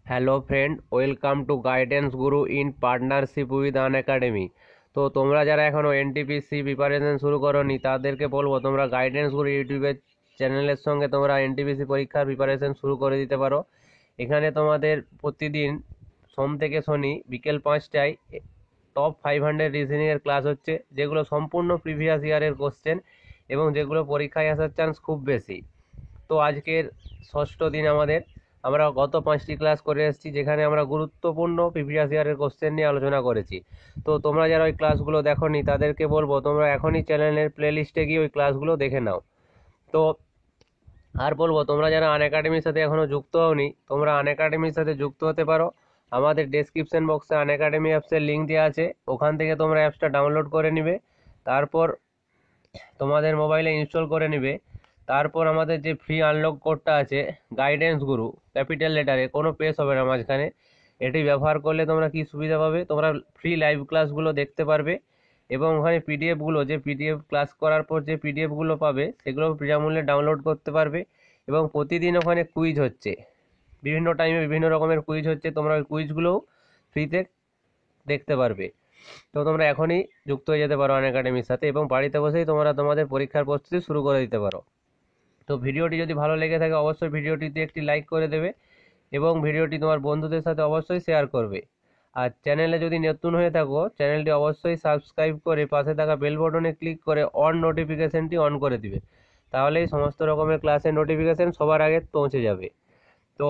Hello friend, welcome to guidance guru in partnership with Unacademy. তো তোমরা যারা এখনও এনটিপিসি প্রিপারেশন শুরু করোনি তাদেরকে বলবো তোমরা গাইডেন্স গুরু ইউটিউবের চ্যানেলের সঙ্গে তোমরা এনটিপিসি পরীক্ষার প্রিপারেশন শুরু করে দিতে পারো। এখানে তোমাদের প্রতিদিন সোম থেকে শনি বিকেল 5টায় টপ 500 রিজনিংয়ের ক্লাস হচ্ছে, যেগুলো সম্পূর্ণ প্রিভিয়াস ইয়ারের কোশ্চেন এবং যেগুলো পরীক্ষায় আসার চান্স খুব বেশি। তো আজকের ষষ্ঠ দিন আমরা গত 5টি ক্লাস করে এসেছি, যেখানে আমরা গুরুত্বপূর্ণ প্রিভিয়াস ইয়ারের কোশ্চেন নিয়ে আলোচনা করেছি। তো তোমরা যারা ওই ক্লাসগুলো দেখোনি তাদেরকে বলবো তোমরা এখনই চ্যানেলের প্লেলিস্টে গিয়ে ওই ক্লাসগুলো দেখে নাও। তো আর বলবো তোমরা যারা আনএকাডেমির সাথে এখনও যুক্ত হওনি তোমরা আনএকাডেমির সাথে যুক্ত হতে পারো। আমাদের ডেসক্রিপশন বক্সে আনএকাডেমি অ্যাপসের লিঙ্ক দেওয়া আছে, ওখান থেকে তোমরা অ্যাপসটা ডাউনলোড করে নিবে, তারপর তোমাদের মোবাইলে ইনস্টল করে নিবে। তারপর আমাদের যে ফ্রি আনলক কোডটা আছে গাইডেন্স গুরু, ক্যাপিটাল লেটারে, কোনো পেস হবে না মাঝখানে, এটি ব্যবহার করলে তোমরা কি সুবিধা পাবে, তোমরা ফ্রি লাইভ ক্লাসগুলো দেখতে পারবে এবং ওখানে পিডিএফগুলো, যে পিডিএফ ক্লাস করার পর যে পিডিএফগুলো পাবে সেগুলো বিনামূল্যে ডাউনলোড করতে পারবে। এবং প্রতিদিন ওখানে কুইজ হচ্ছে, বিভিন্ন টাইমে বিভিন্ন রকমের কুইজ হচ্ছে, তোমরা ওই কুইজগুলোও ফ্রিতে দেখতে পারবে। তো তোমরা এখনই যুক্ত হয়ে যেতে পারো আনএকাডেমির সাথে এবং বাড়িতে বসেই তোমরা তোমাদের পরীক্ষার প্রস্তুতি শুরু করে দিতে পারো। তো ভিডিওটি যদি ভালো লেগে থাকে অবশ্যই ভিডিওটিতে একটি লাইক করে দেবে এবং ভিডিওটি তোমার বন্ধুদের সাথে অবশ্যই শেয়ার করবে। আর চ্যানেলে যদি নতুন হয়ে থাকো চ্যানেলটি অবশ্যই সাবস্ক্রাইব করে পাশে থাকা বেল বটনে ক্লিক করে অন নোটিফিকেশনটি অন করে দিবে, তাহলেই সমস্ত রকমের ক্লাসের নোটিফিকেশন সবার আগে পৌঁছে যাবে। তো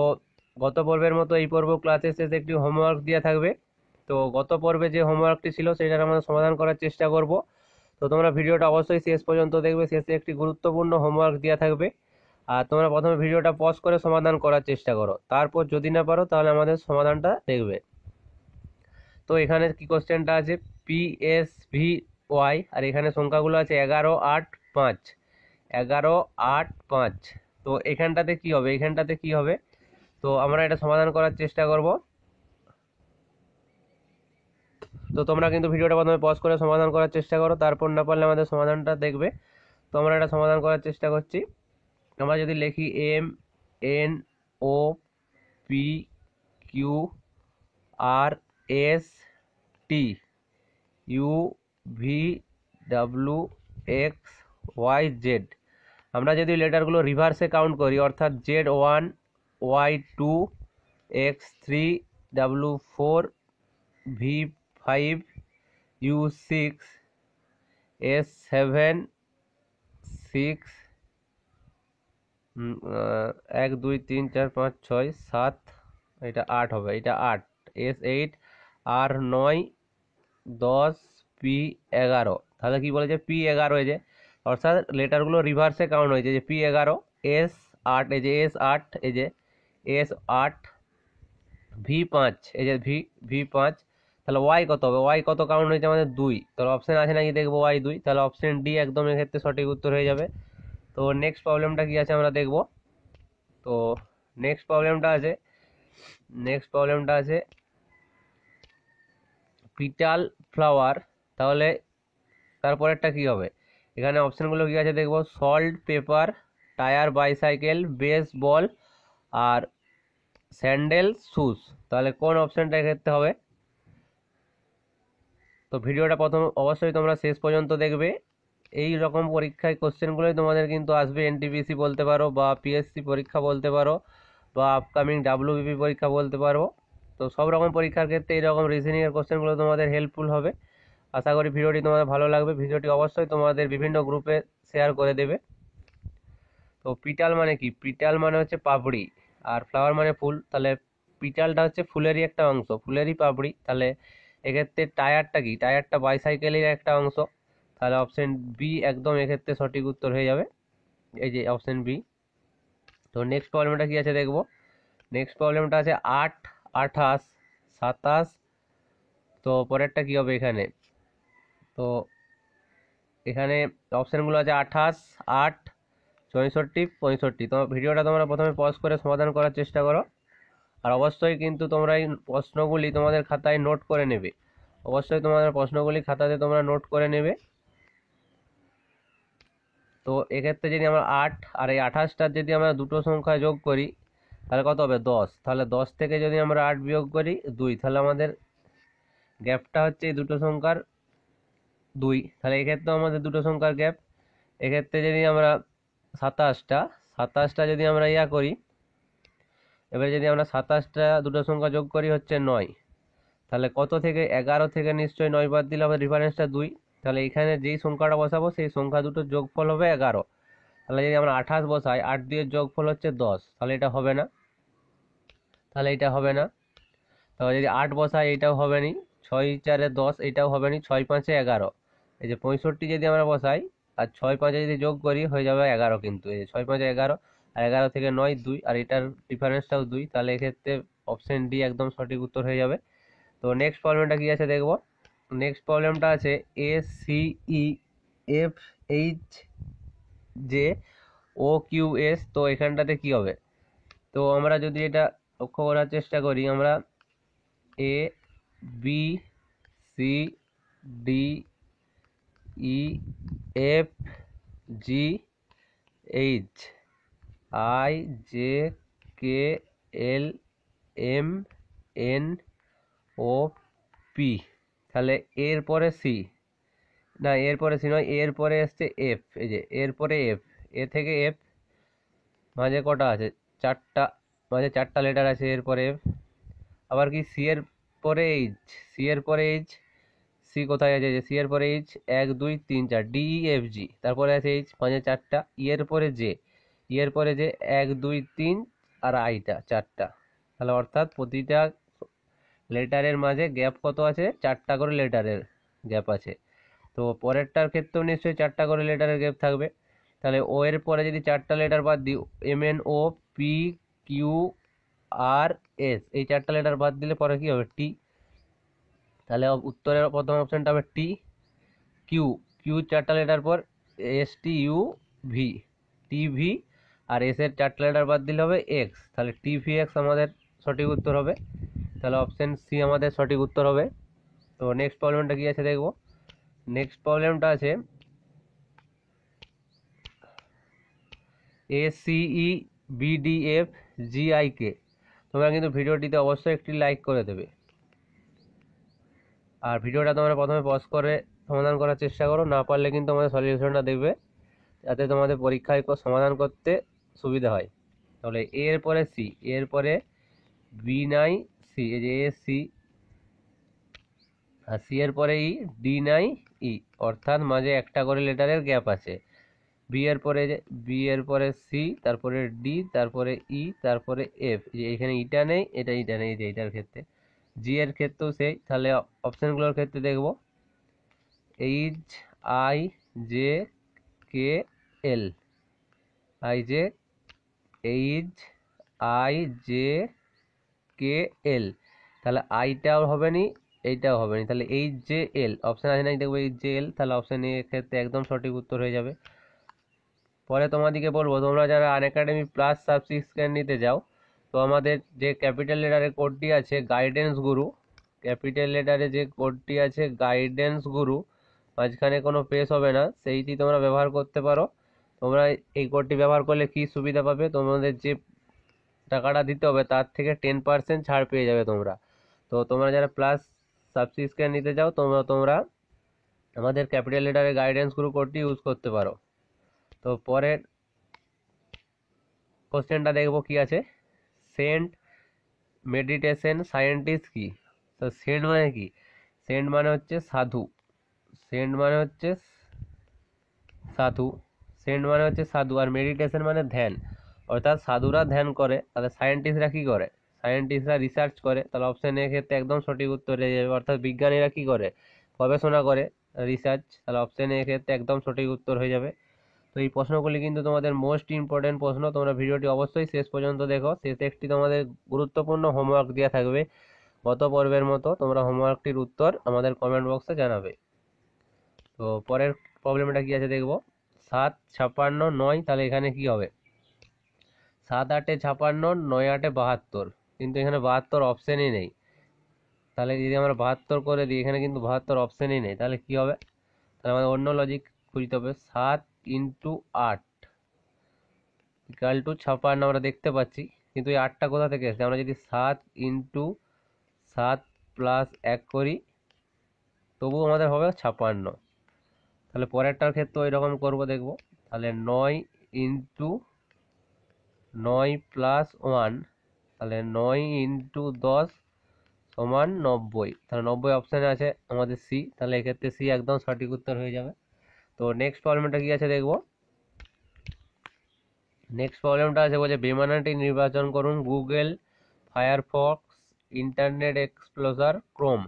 গত পর্বের মতো এই পর্ব ক্লাসের শেষে একটি হোমওয়ার্ক দেওয়া থাকবে। তো গত পর্বে যে হোমওয়ার্কটি ছিল সেটার আমরা সমাধান করার চেষ্টা করব। তো তোমরা ভিডিওটা অবশ্যই শেষ পর্যন্ত দেখবে, শেষে একটি গুরুত্বপূর্ণ হোমওয়ার্ক দেওয়া থাকবে। আর তোমরা প্রথমে ভিডিওটা পজ করে সমাধান করার চেষ্টা করো, তারপর যদি না পারো তাহলে আমাদের সমাধানটা দেখবে। তো এখানে কি কোশ্চেনটা আছে, PSVY, আর এখানে সংখ্যাগুলো আছে 11, 8, 5, 11, 8, 5। তো এখানটাতে কি হবে, তো আমরা এটা সমাধান করার চেষ্টা করব। তো তোমরা কিন্তু ভিডিওটা প্রথমে পজ করে সমাধান করার চেষ্টা করো, তারপর না পারলে আমাদের সমাধানটা দেখবে। তো আমরা এটা সমাধান করার চেষ্টা করছি। আমরা যদি লিখি MNOPQRSTUVWXYZ, আমরা যদি লেটারগুলো রিভার্সে কাউন্ট করি, অর্থাৎ Z1, Y2, X3, W4, V5, U6, S7, 6, 1, 2, 3, 4, 5, 6, 7, এটা 8 হবে, এটা 8, S8, R9, 10, P11। তাহলে কি বলেছে, P11 হয়েছে, অর্থাৎ লেটারগুলো রিভার্সে কাউন্ট হয়েছে, যে P11, S8, এই যে S8, এই যে S8, V5, এই যে V5। তাহলে ওয়াই কত হবে, ওয়াই কত কাউন্ট হয়েছে আমাদের 2, তাহলে অপশন আছে নাকি দেখবো, Y2, তাহলে অপশন ডি একদম এক্ষেত্রে সঠিক উত্তর হয়ে যাবে। তো নেক্সট প্রবলেমটা কি আছে আমরা দেখব। তো নেক্সট প্রবলেমটা আছে পিটাল ফ্লাওয়ার। তাহলে তারপরেরটা কি হবে, এখানে অপশানগুলো কি আছে দেখবো, salt, paper, tyre, bicycle, baseball আর স্যান্ডেল, শুজ। তাহলে কোন অপশানটা এক্ষেত্রে হবে। তো ভিডিওটা প্রথম অবশ্যই তোমরা শেষ পর্যন্ত দেখবে। এই রকম পরীক্ষায় কোশ্চেনগুলোই তোমাদের কিন্তু আসবে, এনটিপিসি বলতে পারো বা পিএসসি পরীক্ষা বলতে পারো বা আপকামিং ডাব্লিউবিপি পরীক্ষা বলতে পারো। তো সব রকম পরীক্ষার ক্ষেত্রে এইরকম রিজনিংয়ের কোশ্চেনগুলো তোমাদের হেল্পফুল হবে। আশা করি ভিডিওটি তোমাদের ভালো লাগবে, ভিডিওটি অবশ্যই তোমাদের বিভিন্ন গ্রুপে শেয়ার করে দেবে। তো পিটাল মানে কি, পিটাল মানে হচ্ছে পাপড়ি, আর ফ্লাওয়ার মানে ফুল। তাহলে পিটালটা হচ্ছে ফুলেরই একটা অংশ, ফুলেরই পাপড়ি। তাহলে এক্ষেত্রে টায়ারটা কি, টায়ারটা বাইসাইকেলের একটা অংশ। তাহলে অপশন বি একদম এক্ষেত্রে সঠিক উত্তর হয়ে যাবে, এই যে অপশন বি। তো নেক্সট প্রবলেমটা কি আছে দেখবো। নেক্সট প্রবলেমটা আছে 8, 28, 27। তো পরেরটা কি হবে এখানে, তো এখানে অপশানগুলো আছে 28, 8, 64, 65। তো ভিডিওটা তোমরা প্রথমে পজ করে সমাধান করার চেষ্টা করো, আর অবশ্যই কিন্তু তোমরা এই প্রশ্নগুলি তোমাদের খাতায় নোট করে নেবে, অবশ্যই তোমাদের প্রশ্নগুলি খাতাতে তোমরা নোট করে নেবে। তো এক্ষেত্রে যদি আমরা 8 আর এই 28টার যদি আমরা দুটো সংখ্যা যোগ করি, তাহলে কত হবে 10। তাহলে 10 থেকে যদি আমরা 8 বিয়োগ করি 2, তাহলে আমাদের গ্যাপটা হচ্ছে এই দুটো সংখ্যার 2। তাহলে এক্ষেত্রেও আমাদের দুটো সংখ্যার গ্যাপ। এক্ষেত্রে যদি আমরা 27টা যদি আমরা করি, এবারে যদি আমরা 27টা দুটো সংখ্যা যোগ করি হচ্ছে 9। তাহলে কত থেকে 11 থেকে নিশ্চয়ই 9 বাদ দিলে হবে রেফারেন্সটা 2। তাহলে এখানে যেই সংখ্যাটা বসাবো সেই সংখ্যা দুটোর যোগফল হবে 11। তাহলে যদি আমরা 28 বসাই, 8 দিয়ে যোগফল হচ্ছে 10, তাহলে এটা হবে না। তাহলে যদি 8 বসাই এটাও হবে নি, 6 4 10 এটাও হবে নি, 6 5 11। এই যে 65 যদি আমরা বসাই আর 6 5 যদি যোগ করি হয়ে যাবে 11, কিন্তু এই যে 6 5 11 আর 11 থেকে 9 2, আর এটার ডিফারেন্সটাও 2। তাহলে এক্ষেত্রে অপশন ডি একদম সঠিক উত্তর হয়ে যাবে। তো নেক্সট প্রবলেমটা কি আছে দেখব। নেক্সট প্রবলেমটা আছে A C E F H J O Q S. তো এখানটাতে কি হবে, তো আমরা যদি এটা লক্ষ্য করার চেষ্টা করি, আমরা A B C D E F G H I J K L M N O P. তাহলে এরপরে সি, না এরপরে সি নয়, এরপরে এসছে এফ। এই যে এরপরে এফ, এ থেকে এফ মাঝে কটা আছে, 4টা, মাঝে 4টা লেটার আছে এরপরে এফ। আবার কি সি এর পরে এইচ, সি কোথায় আছে, যে সি এর পরে এইচ 1 2 3 4 ডি ই এফ জি, তারপরে আছে এইচ মাঝে 4টা, ই এর পরে জে, 1 2 3 আর আইটা 4টা। তাহলে অর্থাৎ প্রতিটা লেটারের মাঝে গ্যাপ কত আছে, 4টা করে লেটারের গ্যাপ আছে। তো পরেরটার ক্ষেত্রেও নিশ্চয়ই 4টা করে লেটারের গ্যাপ থাকবে। তাহলে ও এর পরে যদি 4টা লেটার বাদ দিই, M N O P Q R S, এই 4টা লেটার বাদ দিলে পরে কি হবে, টি। তাহলে উত্তরের প্রথম অপশনটা হবে টি। কিউ, 4টা লেটার পর S T U V, T V, আর এস এর 4টা লেটার বাদ দিলে হবে এক্স, তাহলে টি ভি এক্স আমাদের সঠিক উত্তর হবে। তাহলে অপশন সি আমাদের সঠিক উত্তর হবে। তো নেক্সট প্রবলেমটা কি আছে দেখবো। নেক্সট প্রবলেমটা আছে A C E B D F G I K. তোমরা কিন্তু ভিডিওটিতে অবশ্যই একটি লাইক করে দেবে, আর ভিডিওটা তোমরা প্রথমে পজ করে সমাধান করার চেষ্টা করো, না পারলে কিন্তু আমাদের সলিউশনটা দেখবে, যাতে তোমাদের পরীক্ষায় সমাধান করতে সুবিধা হয়। তাহলে এর পরে সি, এর পরে বি নাই সি, এই যে এ সি, আর সি এর পরে ই, ডি নাই ই, অর্থাৎ মাঝে একটা করে লেটারের গ্যাপ আছে। বি এর পরে সি, তারপরে ডি, তারপরে ই, তারপরে এফ, যে এখানে ইটা নেই, এটা ইটা নেই, যে এটার ক্ষেত্রে। জি এর ক্ষেত্রেও সেই। তাহলে অপশনগুলোর ক্ষেত্রে দেখব H I J K L, I J H I J K L. তাহলে আইটাও হবে নি, এইটাও হবে নি, তাহলে এইচ জে এল অপশন আছে নাই, দেখবো এইচ জে এল, তাহলে অপশন এ ক্ষেত্রে একদম সঠিক উত্তর হয়ে যাবে। পরে তোমাদেরকে বলবো, তোমরা যারা আনএকাডেমি প্লাস সাবস্ক্রিপশন নিতে যাও, তো আমাদের যে ক্যাপিটাল লেটারের কোডটি আছে গাইডেন্স গুরু, ক্যাপিটাল লেটারে যে কোডটি আছে গাইডেন্স গুরু, মাঝখানে কোনো পেস হবে না, সেইটি তোমরা ব্যবহার করতে পারো। তোমরা এই কোডটি ব্যবহার করলে কি সুবিধা পাবে, তোমাদের যে টাকাটা দিতে হবে তার থেকে 10% ছাড় পেয়ে যাবে তোমরা। তো তোমরা যারা প্লাস সাবস্ক্রিপশন নিতে যাও, তোমরা আমাদের ক্যাপিটাল লেটারের গাইডেন্স গুরু কোডটি ইউজ করতে পারো। তো পরের কোশ্চেনটা দেখবো কি আছে। সেন্ট মেডিটেশন সায়েন্টিস্ট কি। তো সেন্ট মানে কি, সেন্ট মানে হচ্ছে সাধু, সেন্ট মানে হচ্ছে সাধু, সেন্ট মানে হচ্ছে সাধু, আর মেডিটেশন মানে ধ্যান, অর্থাৎ সাধুরা ধ্যান করে। তাহলে সায়েন্টিস্টরা কি করে, সায়েন্টিস্টরা রিসার্চ করে। তাহলে অপশন এর ক্ষেত্রে একদম সঠিক উত্তর হয়ে যাবে, অর্থাৎ বিজ্ঞানীরা কি করে, গবেষণা করে, রিসার্চ। তাহলে অপশন এর ক্ষেত্রে একদম সঠিক উত্তর হয়ে যাবে। তো এই প্রশ্নগুলি কিন্তু তোমাদের মোস্ট ইম্পর্টেন্ট প্রশ্ন, তোমরা ভিডিওটি অবশ্যই শেষ পর্যন্ত দেখো। শেষে একটি তোমাদের গুরুত্বপূর্ণ হোমওয়ার্ক দেওয়া থাকবে, গত পর্বের মতো তোমরা হোমওয়ার্কটির উত্তর আমাদের কমেন্ট বক্সে জানাবে। তো পরের প্রবলেমটা কি আছে দেখবো। 7 56 9, তাহলে এখানে কি হবে, 7 8 56, 9 8 72, কিন্তু এখানে 72 অপশনই নেই। তাহলে যদি আমরা 72 করে দিই, এখানে কিন্তু 72 অপশনই নেই, তাহলে কি হবে, তাহলে আমাদের অন্য লজিক খুঁজতে হবে। 7 × 8 ইকাল টু 56 আমরা দেখতে পাচ্ছি, কিন্তু এই 8টা কোথা থেকে এসেছে? আমরা যদি 7 ইন্টু 7 প্লাস 1 করি তবুও আমাদের হবে 56। তাহলে পরেরটার ক্ষেত্রে ওই রকম করবো, দেখবো। তাহলে 9 ইন্টু 9 প্লাস 1, তাহলে 9 ইন্টু 10 সমান 90। তাহলে 90 অপশানে আছে আমাদের সি, তাহলে এক্ষেত্রে সি একদম সঠিক উত্তর হয়ে যাবে। তো নেক্সট প্রবলেমটা কি আছে দেখবো। নেক্সট প্রবলেমটা আছে, বলছে বিমানটি নির্বাচন করুন Google, Firefox, internet explorer, Chrome.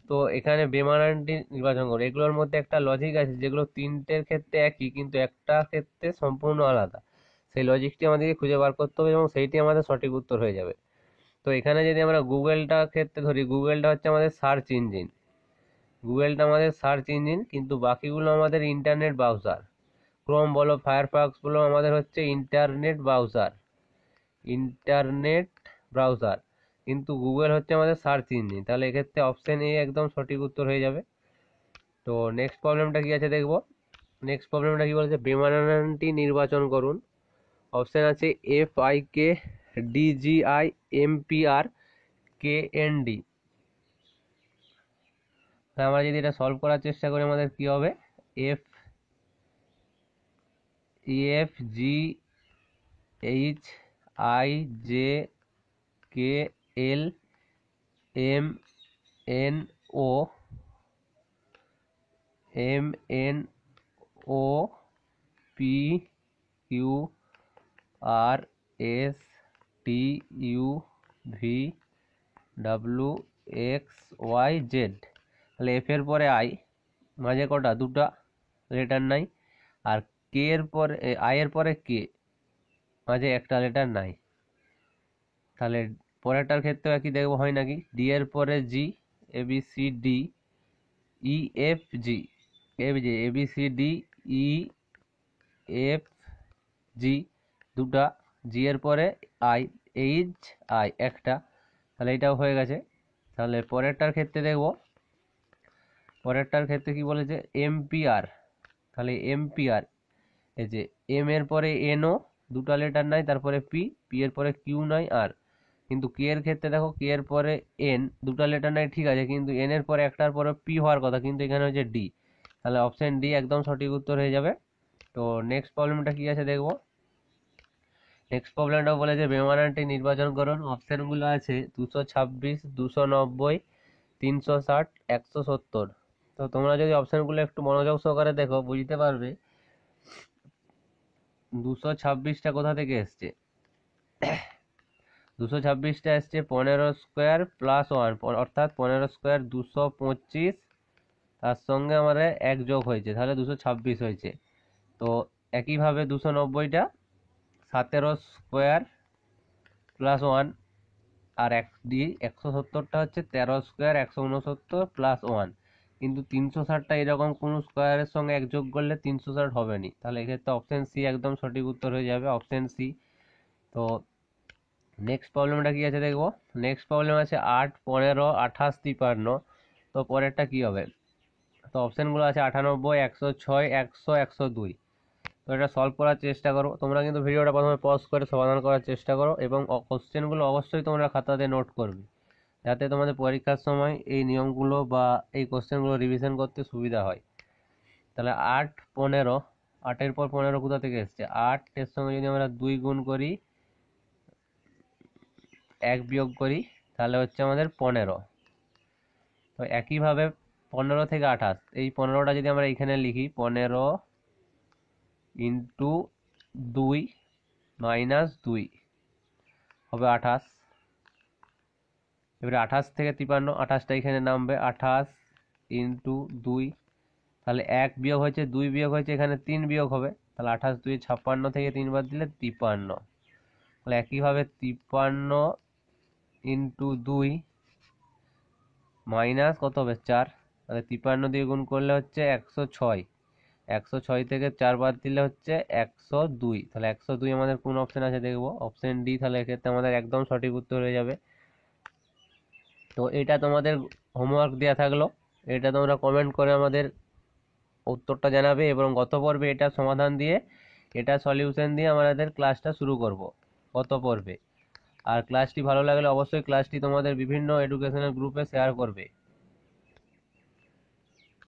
তো এখানে বিমানটি নির্বাচন করুন, এগুলোর মধ্যে একটা লজিক আছে যেগুলো তিনটের ক্ষেত্রে একই কিন্তু একটা ক্ষেত্রে সম্পূর্ণ আলাদা। সেই লজিকটি আমাদেরকে খুঁজে বার করতে হবে এবং সেইটি আমাদের সঠিক উত্তর হয়ে যাবে। তো এখানে যদি আমরা গুগলটা ক্ষেত্রে ধরি, গুগলটা হচ্ছে আমাদের সার্চ ইঞ্জিন, গুগলটা আমাদের সার্চ ইঞ্জিন, কিন্তু বাকিগুলো আমাদের ইন্টারনেট ব্রাউজার। ক্রোম বলো, ফায়ারফক্স বলো, আমাদের হচ্ছে ইন্টারনেট ব্রাউজার, ইন্টারনেট ব্রাউজার, কিন্তু গুগল হচ্ছে আমাদের সার্চ ইঞ্জিন। তাহলে এক্ষেত্রে অপশন এ একদম সঠিক উত্তর হয়ে যাবে। তো নেক্সট প্রবলেমটা কি আছে দেখবো। নেক্সট প্রবলেমটা কি বলেছে, বিমানটি নির্বাচন করুন। অপশন আছে FIK, DGI, MPR, KND। আমরা যদি এটা সলভ করার চেষ্টা করি আমাদের কি হবে, FGHIJKLMNOPQRSTUVWXYZ। তাহলে এফ এর পরে আই, মাঝে কটা? দুটা লেটার নাই। আর কে এর পরে, আই এর পরে কে, মাঝে একটা লেটার নাই। তাহলে পরেরটার ক্ষেত্রে একই দেখবো হয় নাকি। ডি এর পরে জি, ABCD EFG, ABCD EFG দুটা, জি এর পরে আই, HI একটা, তাহলে এটাও হয়ে গেছে। তাহলে পরেরটার ক্ষেত্রে দেখবো, পরেরটার ক্ষেত্রে কি বলেছে, MPR। তাহলে MPR, এই যে এম এর পরে NO দুটা লেটার নাই, তারপরে পি এর পরে কিউ নাই, আর কিন্তু কে এর ক্ষেত্রে দেখো, কে এর পরে এন দুটা লেটার নাই ঠিক আছে, কিন্তু এন এর পরে একটার পরে পি হওয়ার কথা, কিন্তু এখানে হচ্ছে ডি। তাহলে অপশন ডি একদম সঠিক উত্তর হয়ে যাবে। তো নেক্সট প্রবলেমটা কি আছে দেখবো। নেক্সট প্রবলেমটা বলেছে বিমানটি নির্বাচন করুন। অপশনগুলো আছে 226, 290, 360, 170। তো তোমরা যদি অপশনগুলো একটু মনোযোগ সহকারে দেখো বুঝতে পারবে 226টা কোথা থেকে এসছে। 226টা এসছে 15 স্কোয়ার প্লাস 1, অর্থাৎ 15 স্কোয়ার 225, তার সঙ্গে আমাদের এক যোগ হয়েছে, তাহলে 226 হয়েছে। তো একইভাবে 290টা 17 স্কোয়ার প্লাস 1 আর 170টা হচ্ছে 13 স্কোয়ার 169 প্লাস 1, কিন্তু 360টা এরকম কোনো স্কোয়ারের সঙ্গে এক যোগ করলে 360 হবে নি। তাহলে এক্ষেত্রে অপশন সি একদম সঠিক উত্তর হয়ে যাবে, অপশন সি। তো নেক্সট প্রবলেমটা কি আছে দেখবো। নেক্সট প্রবলেম আছে 8, 15, 28, 53। তো পরেরটা কি হবে। তো অপশানগুলো আছে 98, 106, 100, 102। তো এটা সলভ করার চেষ্টা করো। তোমরা কিন্তু ভিডিওটা প্রথমে পজ করে সমাধান করার চেষ্টা করো এবং কোশ্চেনগুলো অবশ্যই তোমরা খাতাতে নোট করবে, যাতে তোমাদের পরীক্ষার সময় এই নিয়মগুলো বা এই কোশ্চেনগুলো রিভিশন করতে সুবিধা হয়। তাহলে 8, 15, 8-এর পর 15 কোথা থেকে এসছে, 8 এর সঙ্গে যদি আমরা 2 গুণ করি, 1 বিয়োগ করি, তাহলে হচ্ছে আমাদের 15। তো একইভাবে 15 থেকে 28, এই 15টা যদি আমরা এখানে লিখি, 15 ইন্টু 2 মাইনাস 2 হবে 28। এবারে 28 থেকে 53, 28টা এখানে নামবে, 28 ইন্টু 2, তাহলে 1 বিয়োগ হয়েছে, 2 বিয়োগ হয়েছে, এখানে 3 বিয়োগ হবে, তাহলে 28 2 56 থেকে 3 বাদ দিলে 53। তাহলে একইভাবে 53 ইন্টু 2 মাইনাস কত হবে 4, তাহলে 53 দিয়ে গুণ করলে হচ্ছে 106, 106 থেকে 4 বাদ দিলে হচ্ছে 102। তাহলে 102 আমাদের কোন অপশন আছে দেখবো, অপশন ডি। তাহলে এক্ষেত্রে আমাদের একদম সঠিক উত্তর হয়ে যাবে। তো এটা তোমাদের হোমওয়ার্ক দেওয়া থাকলো, এটা তোমরা কমেন্ট করে আমাদের উত্তরটা জানাবে এবং গত পর্বে এটা সমাধান দিয়ে, এটা সলিউশন দিয়ে আমাদের ক্লাসটা শুরু করব গত পর্বে। আর ক্লাসটি ভালো লাগলে অবশ্যই ক্লাসটি তোমাদের বিভিন্ন এডুকেশনাল গ্রুপে শেয়ার করবে।